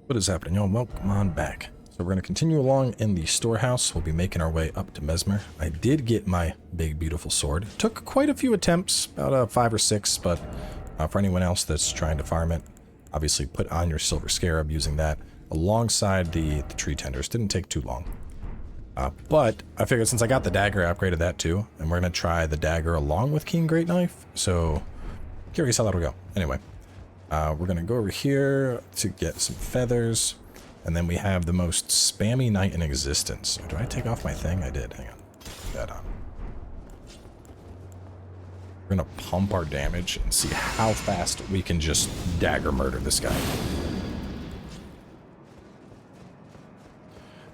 What is happening, y'all? Welcome on back. So we're going to continue along in the storehouse. We'll be making our way up to Messmer. I did get my big, beautiful sword. Took quite a few attempts, about 5 or 6, but for anyone else that's trying to farm it, obviously put on your silver scarab using that alongside the tree tenders. Didn't take too long. But I figured since I got the dagger, I upgraded that too, and we're going to try the dagger along with Keen Great Knife, so curious how that'll go. Anyway. We're going to go over here to get some feathers, and then we have the most spammy knight in existence. Do I take off my thing? I did. Hang on. Put that on. We're going to pump our damage and see how fast we can just dagger murder this guy.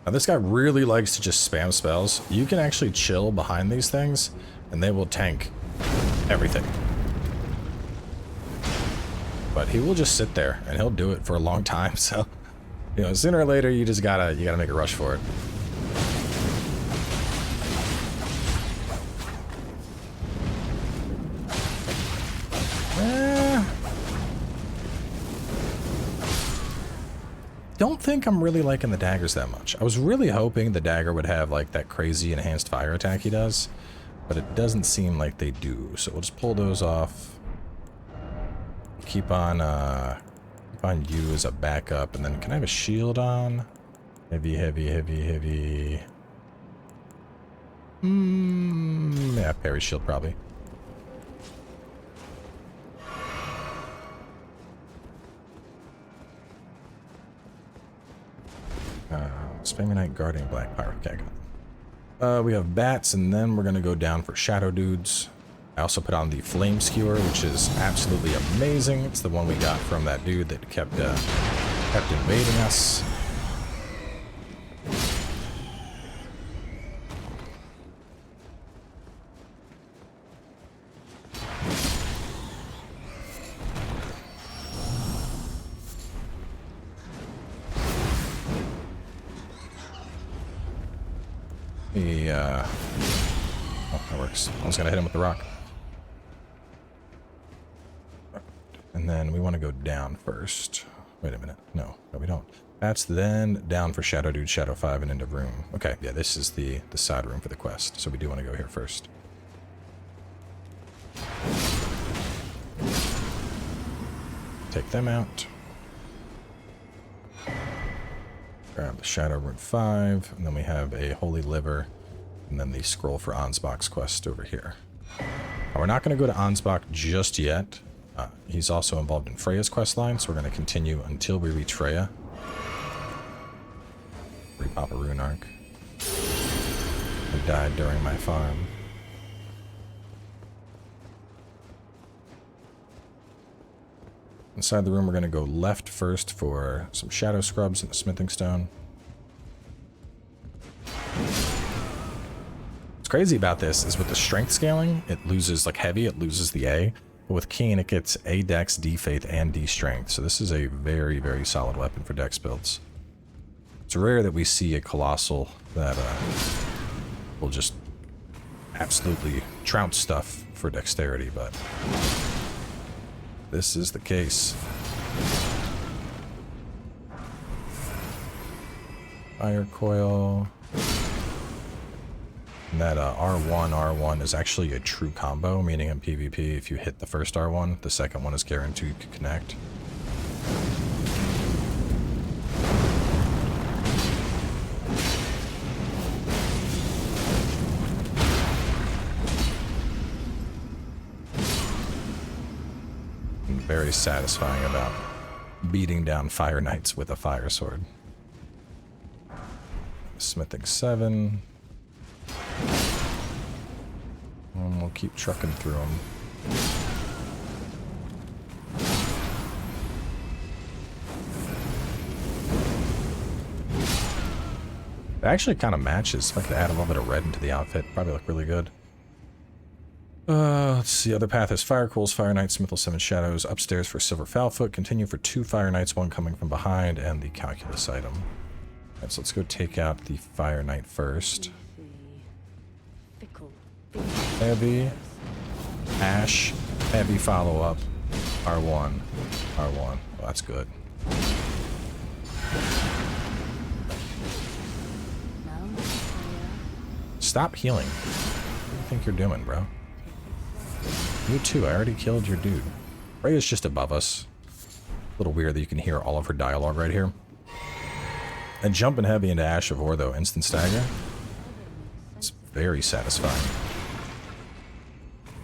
Now, this guy really likes to just spam spells. You can actually chill behind these things, and they will tank everything. But he will just sit there, and he'll do it for a long time. So, you know, sooner or later, you gotta make a rush for it. Don't think I'm really liking the daggers that much. I was really hoping the dagger would have like that crazy enhanced fire attack he does, but it doesn't seem like they do. So we'll just pull those off. Keep on you as a backup, and then can I have a shield on? Heavy. Yeah, parry shield probably. Spammy Knight guarding black pirate. Okay, got it. We have bats, and then we're gonna go down for shadow dudes. I also put on the flame skewer, which is absolutely amazing. It's the one we got from that dude that kept invading us. Oh, that works. I was gonna hit him with the rock. And then we want to go down first. Wait a minute. No, we don't. That's then down for Shadow Dude, Shadow 5, and end of room. Okay, yeah, this is the side room for the quest, so we do want to go here first. Take them out. Grab the Shadow Room 5, and then we have a Holy Liver, and then the scroll for Ansbach's quest over here. Now, we're not going to go to Ansbach just yet. He's also involved in Freya's questline, so we're going to continue until we reach Freya. Repop a rune arc. I died during my farm. Inside the room, we're going to go left first for some shadow scrubs and a smithing stone. What's crazy about this is with the strength scaling, it loses, like heavy, it loses the A. But with Keen, it gets A dex, D faith, and D strength. So this is a very, very solid weapon for dex builds. It's rare that we see a colossal that will just absolutely trounce stuff for dexterity, but this is the case. Fire coil. And that R1 is actually a true combo, meaning in PvP, if you hit the first R1, the second one is guaranteed to connect. And very satisfying about beating down Fire Knights with a fire sword. Smithing 7. And we'll keep trucking through them. It actually kind of matches. If I could add a little bit of red into the outfit, probably look really good. Let's see. Other path is Fire Coals, Fire Knight, Smithel 7 Shadows. Upstairs for Silver Foulfoot. Continue for 2 Fire Knights, 1 coming from behind, and the Calculus item. Alright, so let's go take out the Fire Knight first. Heavy. Ash. Heavy follow-up. R1. R1. Well, that's good. Stop healing. What do you think you're doing, bro? You too, I already killed your dude. Freya's just above us. A little weird that you can hear all of her dialogue right here. And jumping heavy into Ash of War, though, instant stagger. It's very satisfying.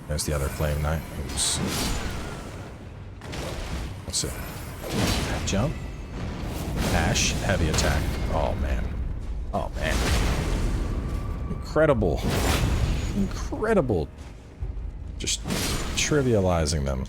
There's the other Flame Knight. Oops. Let's see. Jump. Ash, heavy attack. Oh, man. Oh, man. Incredible. Incredible. Just trivializing them.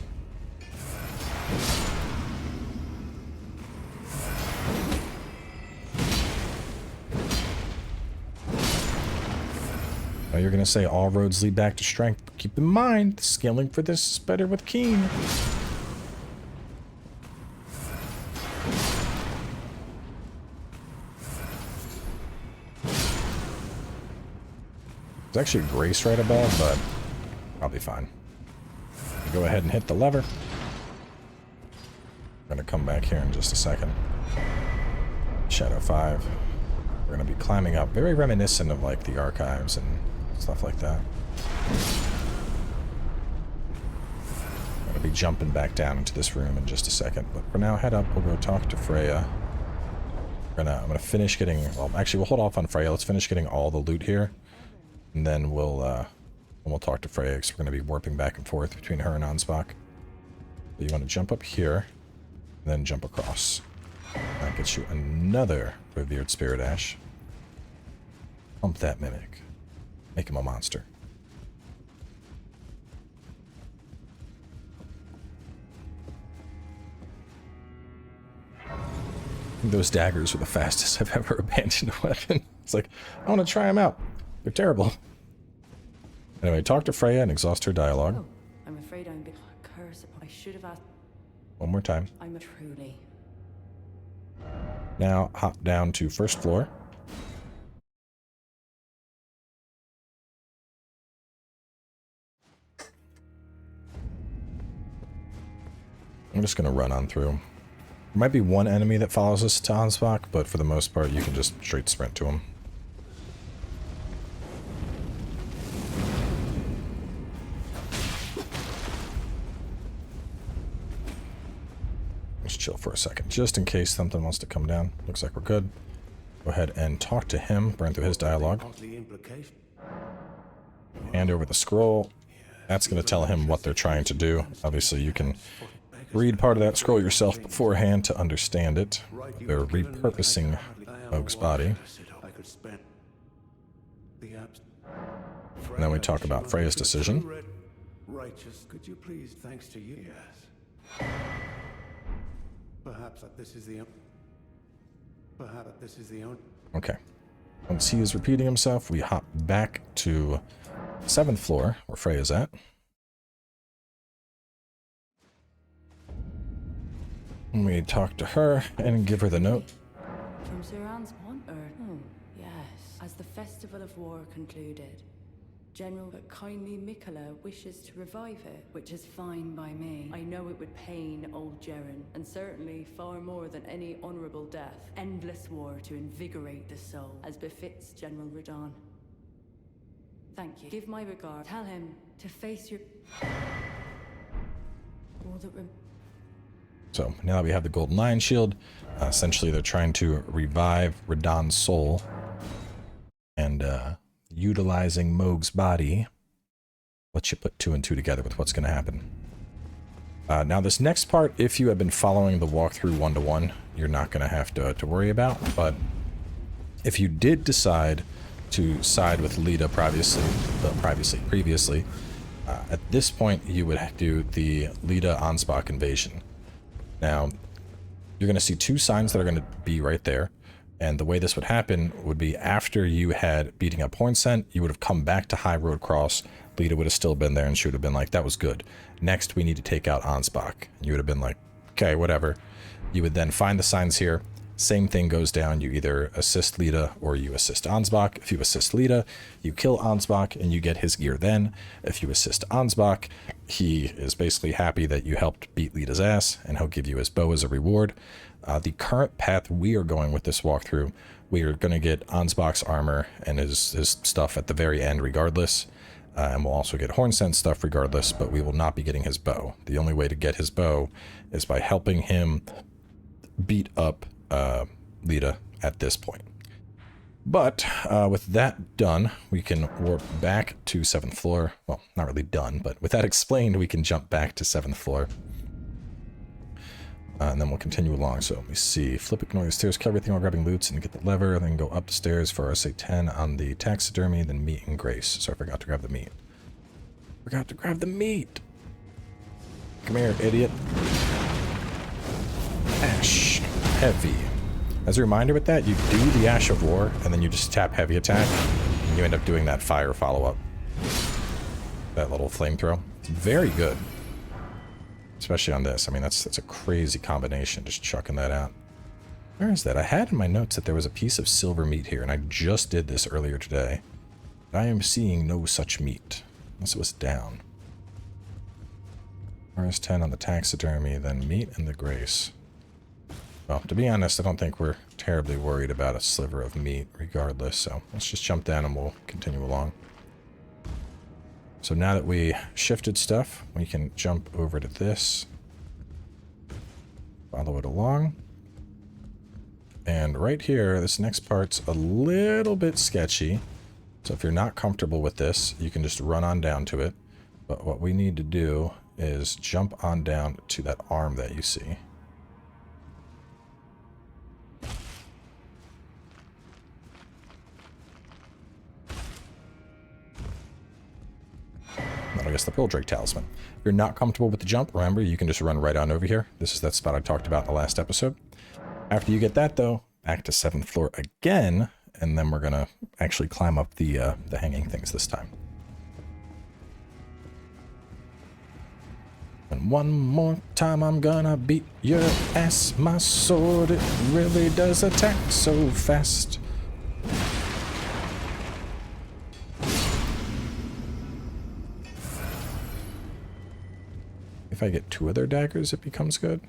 Now you're going to say all roads lead back to strength. But keep in mind, the scaling for this is better with Keen. There's actually a Grace right above, but I'll be fine. Go ahead and hit the lever. I'm going to come back here in just a second. Shadow 5. We're going to be climbing up. Very reminiscent of like the archives and stuff like that. I'm going to be jumping back down into this room in just a second. But for now, head up. We'll go talk to Freya. I'm going to finish getting... Well, actually, we'll hold off on Freya. Let's finish getting all the loot here. And then we'll talk to Freya, because we're going to be warping back and forth between her and Ansbach. So you want to jump up here, and then jump across. That gets you another Revered Spirit Ash. Pump that Mimic. Make him a monster. I think those daggers were the fastest I've ever abandoned a weapon. It's like, I want to try them out. They're terrible. Anyway, talk to Freya and exhaust her dialogue. Oh, I'm afraid I'm a bit cursed. I should have asked. One more time. I'm a truly. Now hop down to first floor. I'm just going to run on through. There might be one enemy that follows us to Ansbach, but for the most part, you can just straight sprint to him. Let's chill for a second, just in case something wants to come down. Looks like we're good. Go ahead and talk to him, burn through his dialogue. Hand over the scroll. That's going to tell him what they're trying to do. Obviously, you can read part of that scroll yourself beforehand to understand it. They're repurposing Moog's body. And then we talk about Freya's decision. Righteous, could you please, thanks to you? Yes. Perhaps this is the only. Okay. Once he is repeating himself, we hop back to 7th floor, where Freya's at. And we talk to her and give her the note. From Sir Ansbach? Oh, yes. As the Festival of War concluded, General but kindly Miquella wishes to revive it, which is fine by me. I know it would pain old Jeren, and certainly far more than any honorable death. Endless war to invigorate the soul, as befits General Radahn. Thank you. Give my regard. Tell him to face your... all that So, now that we have the Golden Lion Shield, essentially they're trying to revive Radahn's soul. And, utilizing Moog's body lets you put 2 and 2 together with what's going to happen. Now this next part, if you have been following the walkthrough 1-to-1, you're not going to have to worry about, but if you did decide to side with Lita previously, at this point you would do the Lita Ansbach invasion. Now, you're going to see 2 signs that are going to be right there. And the way this would happen would be after you had beating up Hornsent, you would have come back to High Road Cross. Lita would have still been there and she would have been like, that was good. Next, we need to take out Ansbach. You would have been like, okay, whatever. You would then find the signs here. Same thing goes down. You either assist Lita or you assist Ansbach. If you assist Lita, you kill Ansbach and you get his gear then. If you assist Ansbach, he is basically happy that you helped beat Lita's ass and he'll give you his bow as a reward. The current path we are going with this walkthrough we are going to get Ansbach's armor and his stuff at the very end regardless. And we'll also get Hornsent stuff regardless, but we will not be getting his bow. The only way to get his bow is by helping him beat up Lita at this point. But with that done, we can warp back to 7th floor. Well, not really done, but with that explained, we can jump back to 7th floor. And then we'll continue along. So let me see. Flip, ignore the stairs, kill everything while grabbing loots, and get the lever. Then go up the stairs for our say 10 on the taxidermy, then meat and grace. So I forgot to grab the meat. Forgot to grab the meat. Come here, idiot. Ash. Heavy. As a reminder with that, you do the Ash of War, and then you just tap heavy attack, and you end up doing that fire follow-up. That little flamethrower. It's very good. Especially on this. I mean, that's a crazy combination, just chucking that out. Where is that? I had in my notes that there was a piece of silver meat here, and I just did this earlier today. But I am seeing no such meat. Unless it was down. RS10 on the taxidermy, then meat and the grace. Well, to be honest, I don't think we're terribly worried about a sliver of meat regardless, so let's just jump down and we'll continue along. So now that we shifted stuff, we can jump over to this. Follow it along. And right here, this next part's a little bit sketchy. So if you're not comfortable with this, you can just run on down to it. But what we need to do is jump on down to that arm that you see. I guess the Pearl Drake Talisman. If you're not comfortable with the jump, remember, you can just run right on over here. This is that spot I talked about in the last episode. After you get that, though, back to 7th floor again, and then we're going to actually climb up the hanging things this time. And one more time I'm gonna beat your ass. My sword, it really does attack so fast. If I get 2 of their daggers, it becomes good.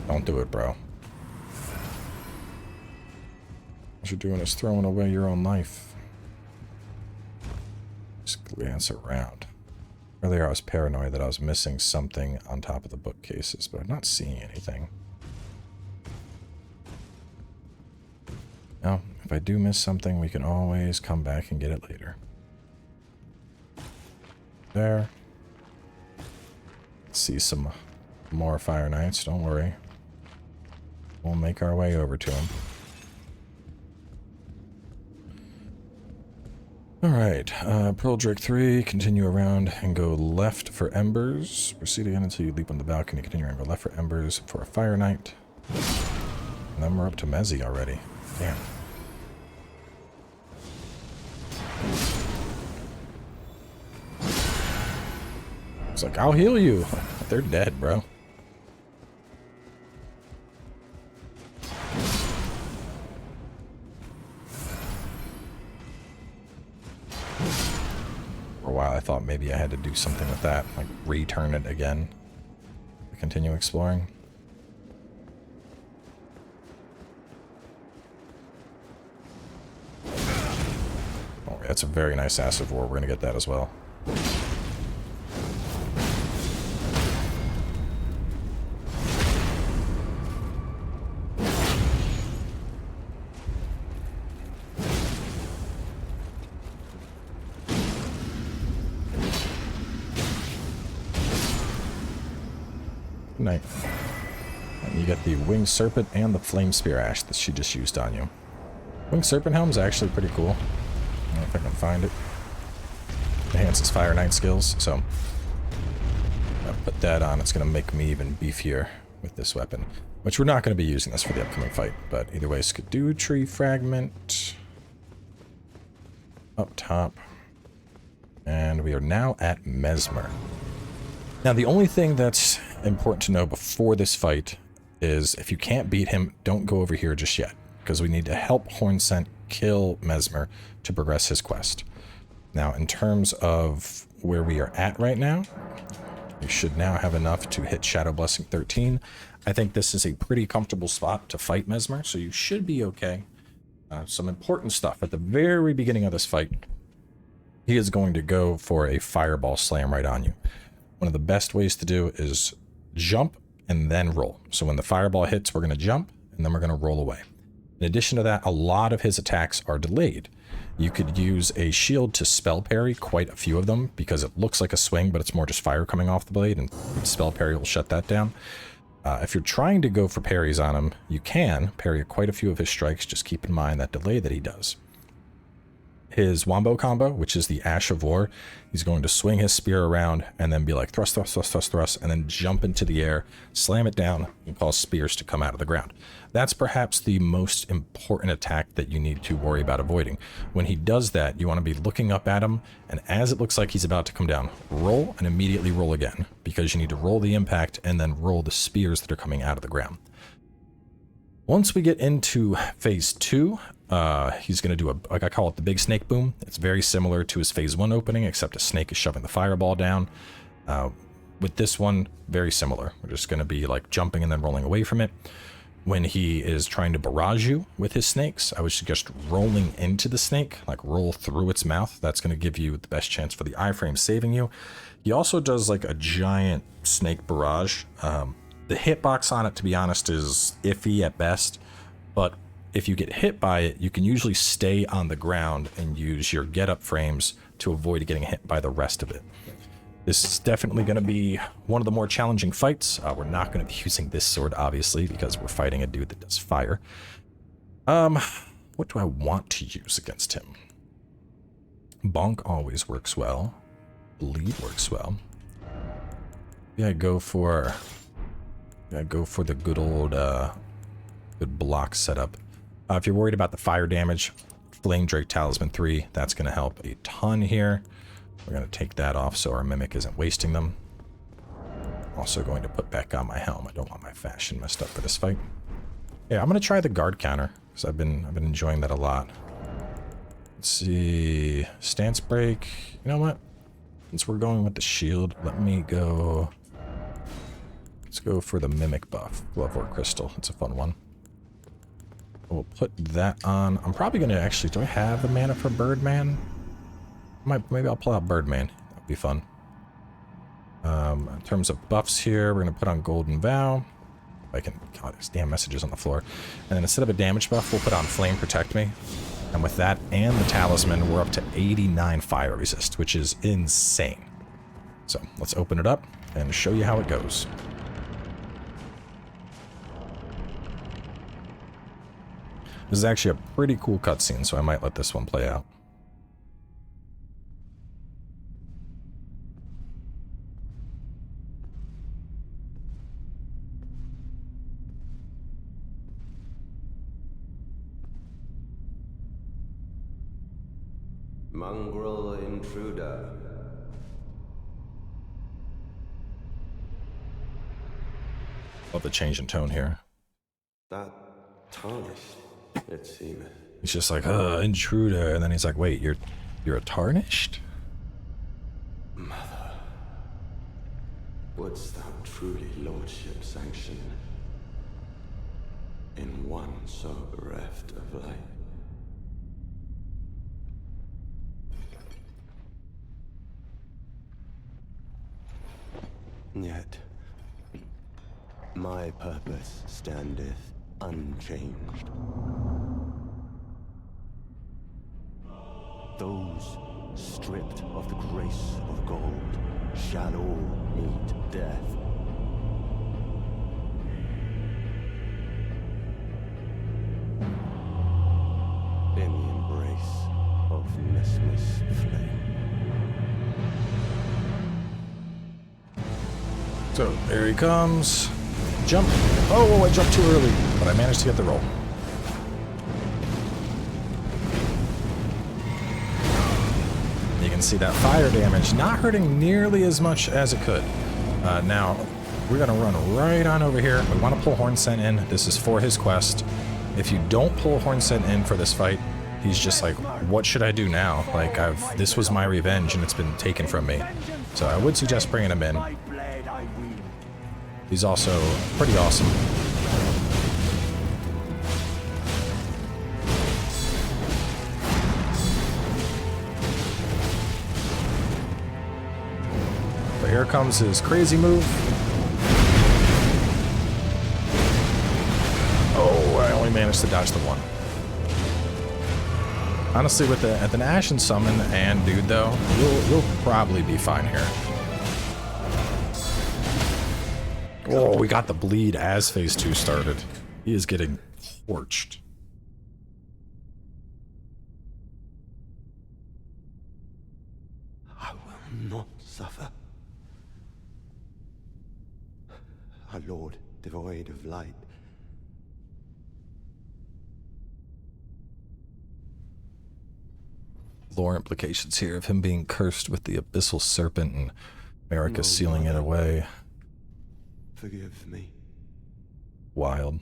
Don't do it, bro. What you're doing is throwing away your own life. Just glance around. Earlier I was paranoid that I was missing something on top of the bookcases, but I'm not seeing anything. Now, if I do miss something, we can always come back and get it later. There. Let's see some more Fire Knights, don't worry. We'll make our way over to them. Alright, Pearl Drake 3, continue around and go left for Embers. Proceed again until you leap on the balcony, continue around, go left for Embers for a Fire Knight. And then we're up to Mezzy already. Damn. It's like, I'll heal you. They're dead, bro. For a while I thought maybe I had to do something with that, like return it again to continue exploring. Oh, that's a very nice Ass of War. We're gonna get that as well. Night. And you get the Winged Serpent and the Flame Spear Ash that she just used on you. Winged Serpent Helm's actually pretty cool. I don't know if I can find it. Enhances Fire Knight skills, so I'll put that on. It's going to make me even beefier with this weapon. Which we're not going to be using this for the upcoming fight, but either way, Skidoo Tree Fragment. Up top. And we are now at Messmer. Now, the only thing that's important to know before this fight is if you can't beat him, don't go over here just yet, because we need to help Hornsent kill Messmer to progress his quest. Now, in terms of where we are at right now, You should now have enough to hit Shadow Blessing 13. I think this is a pretty comfortable spot to fight Messmer, so you should be okay. Some important stuff. At the very beginning of this fight, he is going to go for a fireball slam right on you. One of the best ways to do is jump and then roll. So when the fireball hits, we're going to jump, and then we're going to roll away. In addition to that, a lot of his attacks are delayed. You could use a shield to spell parry quite a few of them, because it looks like a swing, but it's more just fire coming off the blade, and spell parry will shut that down. If you're trying to go for parries on him, you can parry quite a few of his strikes. Just keep in mind that delay that he does. His wombo combo, which is the Ash of War, he's going to swing his spear around and then be like thrust, thrust, thrust, thrust, thrust, and then jump into the air, slam it down, and cause spears to come out of the ground. That's perhaps the most important attack that you need to worry about avoiding. When he does that, you want to be looking up at him, and as it looks like he's about to come down, roll and immediately roll again, because you need to roll the impact and then roll the spears that are coming out of the ground. Once we get into phase 2, he's going to do like I call it the big snake boom. It's very similar to his phase 1 opening, except a snake is shoving the fireball down. With this one, very similar. We're just going to be like jumping and then rolling away from it. When he is trying to barrage you with his snakes, I would suggest rolling into the snake, like roll through its mouth. That's going to give you the best chance for the iframe saving you. He also does like a giant snake barrage. The hitbox on it, to be honest, is iffy at best, but if you get hit by it, you can usually stay on the ground and use your get-up frames to avoid getting hit by the rest of it. This is definitely going to be one of the more challenging fights. We're not going to be using this sword, obviously, because we're fighting a dude that does fire. What do I want to use against him? Bonk always works well. Bleed works well. Yeah, go for the good old good block setup. If you're worried about the fire damage, Flame Drake Talisman 3, that's going to help a ton here. We're going to take that off so our Mimic isn't wasting them. Also going to put back on my helm. I don't want my fashion messed up for this fight. Yeah, I'm going to try the guard counter, because I've been enjoying that a lot. Let's see. Stance break. You know what? Since we're going with the shield, let me go... Let's go for the Mimic buff. Glove or Crystal. It's a fun one. We'll put that on. I'm probably going to actually... Do I have the mana for Birdman? Maybe I'll pull out Birdman. That'd be fun. In terms of buffs here, we're going to put on Golden Vow. If I can... God, there's damn messages on the floor. And then instead of a damage buff, we'll put on Flame Protect Me. And with that and the Talisman, we're up to 89 fire resist, which is insane. So let's open it up and show you how it goes. This is actually a pretty cool cutscene, so I might let this one play out. Mongrel intruder. Love the change in tone here. That tarnished, it seemeth. He's just like, intruder, and then he's like, wait, you're a tarnished? Mother, wouldst thou truly lordship sanction in one so bereft of light? Yet, my purpose standeth unchanged. Those stripped of the grace of gold shall all meet death. In the embrace of Messmer's flame. So, there he comes. Jump. Oh, I jumped too early, but I managed to get the roll. You can see that fire damage not hurting nearly as much as it could. Now, we're going to run right on over here. We want to pull Hornsent in. This is for his quest. If you don't pull Hornsent in for this fight, he's just like, what should I do now? Like, this was my revenge and it's been taken from me. So I would suggest bringing him in. He's also pretty awesome. But here comes his crazy move. Oh, I only managed to dodge the one. Honestly, with an Ashen summon and dude though, you'll probably be fine here. Oh, we got the bleed as phase 2 started. He is getting torched. I will not suffer. Our Lord, devoid of light. Lore implications here of him being cursed with the abyssal serpent and America sealing it away. Forgive me. Wild.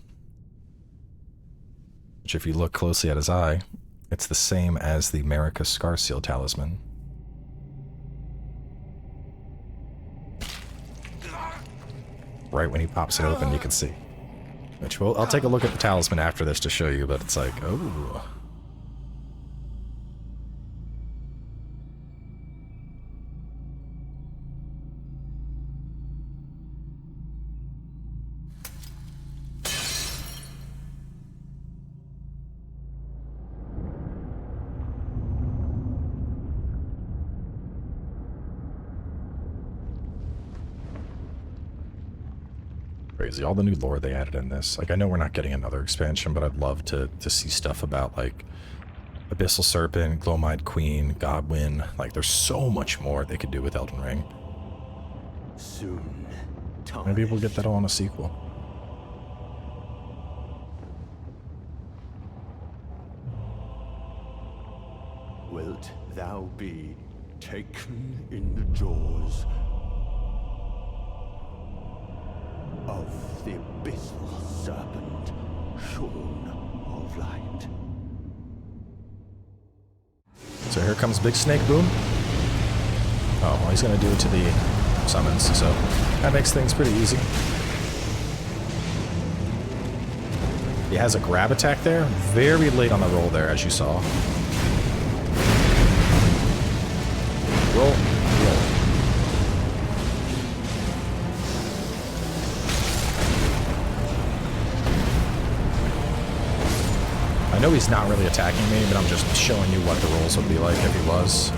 Which, if you look closely at his eye, it's the same as the America Scar Seal talisman. Right when he pops it open, you can see. Which, well, I'll take a look at the talisman after this to show you, but it's like, oh. Crazy. All the new lore they added in this. Like, I know we're not getting another expansion, but I'd love to see stuff about, like, Abyssal Serpent, Glowmide Queen, Godwyn. Like, there's so much more they could do with Elden Ring. Soon, Maybe we'll get that all in a sequel. Wilt thou be taken in the jaws of the abyssal serpent, shorn of light? So here comes Big Snake Boom. Oh, well, he's going to do it to the summons, so that makes things pretty easy. He has a grab attack there, very late on the roll there, as you saw. Roll, roll. I know he's not really attacking me, but I'm just showing you what the rolls would be like if he was.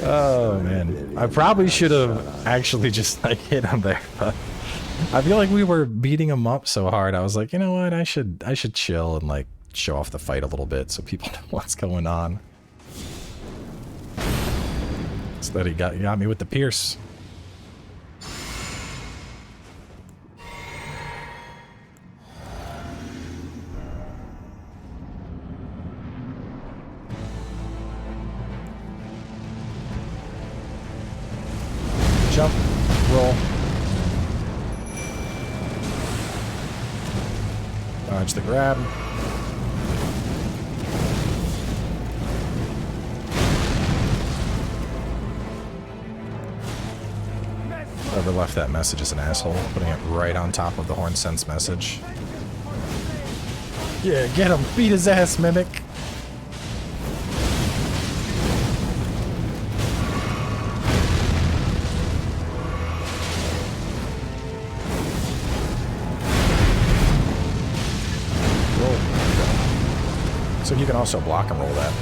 Oh man, I probably should have actually just like hit him there, but I feel like we were beating him up so hard. I was like, you know what, I should chill and like show off the fight a little bit so people know what's going on. Instead, he got me with the pierce. Jump, roll. Dodge the grab. Whoever left that message is an asshole, putting it right on top of the Horn Sense message. Yeah, get him! Beat his ass, Mimic! So you can also block and roll that.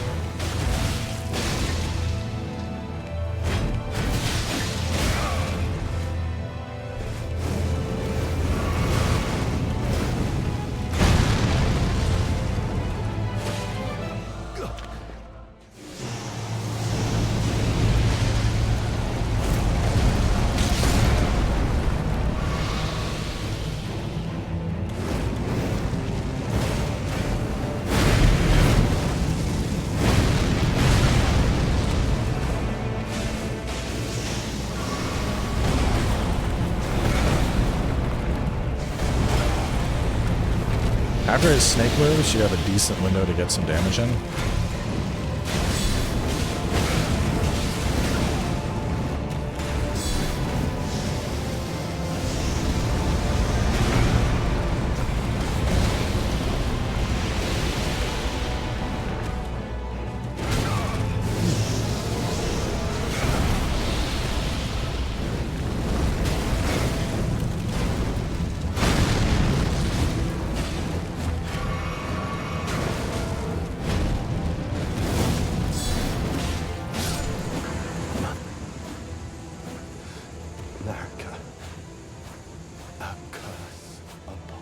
After his snake moves, you have a decent window to get some damage in.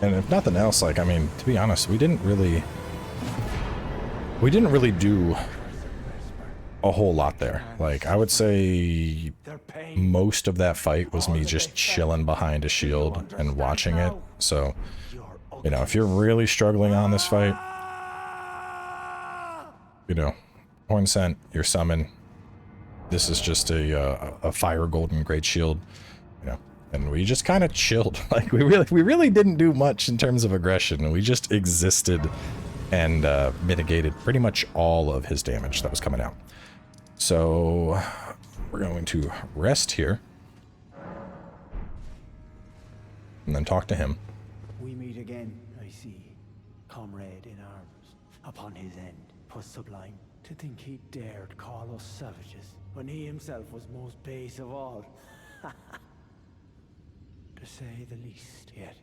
And if nothing else, like, I mean, to be honest, we didn't really do a whole lot there. Like, I would say most of that fight was me just chilling behind a shield and watching it. So, you know, if you're really struggling on this fight, you know, Horn Scent, your summon, this is just a fire golden great shield, you know, and we just kind of chilled. Like, we really didn't do much in terms of aggression. We just existed and mitigated pretty much all of his damage that was coming out. So we're going to rest here and then talk to him. We meet again, I see, comrade in arms, upon his end. 'Twas sublime to think he dared call us savages, when he himself was most base of all. To say the least, yet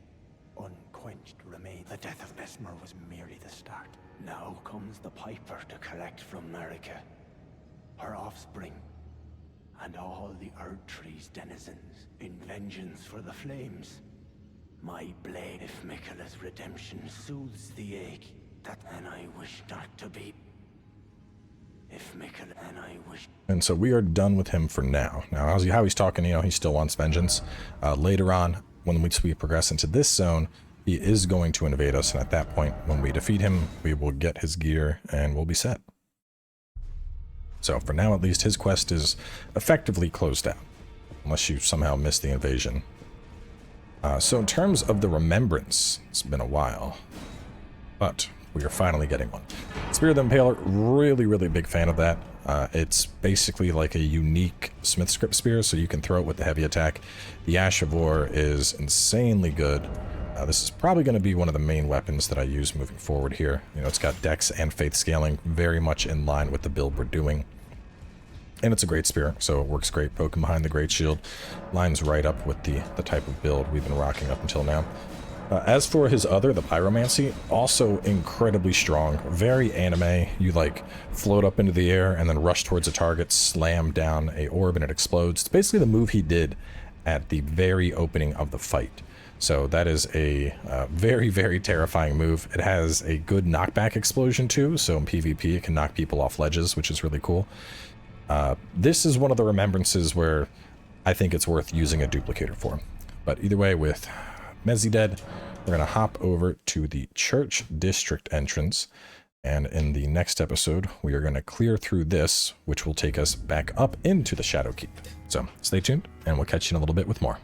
unquenched remains. The death of Messmer was merely the start. Now comes the piper to collect from America her offspring, and all the Erdtree's denizens, in vengeance for the flames. My blade, if Miquella's redemption soothes the ache, that then I wish not to be. If Miquella, then I wish. And so we are done with him for now. Now, how he's talking, you know, he still wants vengeance. Later on, when we progress into this zone, he is going to invade us, and at that point, when we defeat him, we will get his gear, and we'll be set. So for now, at least, his quest is effectively closed out, unless you somehow missed the invasion. So in terms of the remembrance, it's been a while, but we are finally getting one. Spear of the Impaler, really big fan of that. It's basically like a unique Smith script spear, so you can throw it with the heavy attack. The Ash of War is insanely good. This is probably going to be one of the main weapons that I use moving forward here. You know, it's got dex and faith scaling, very much in line with the build we're doing. And it's a great spear, so it works great poking behind the great shield. Lines right up with the type of build we've been rocking up until now. As for his other, the Pyromancy, also incredibly strong, very anime. You like float up into the air and then rush towards a target, slam down a orb and it explodes. It's basically the move he did at the very opening of the fight. So that is a very terrifying move. It has a good knockback explosion too, so in PvP it can knock people off ledges, which is really cool. This is one of the remembrances where I think it's worth using a duplicator for. But either way, with Mezzy dead, we're going to hop over to the church district entrance, and in the next episode we are going to clear through this, which will take us back up into the Shadow Keep. So stay tuned and we'll catch you in a little bit with more.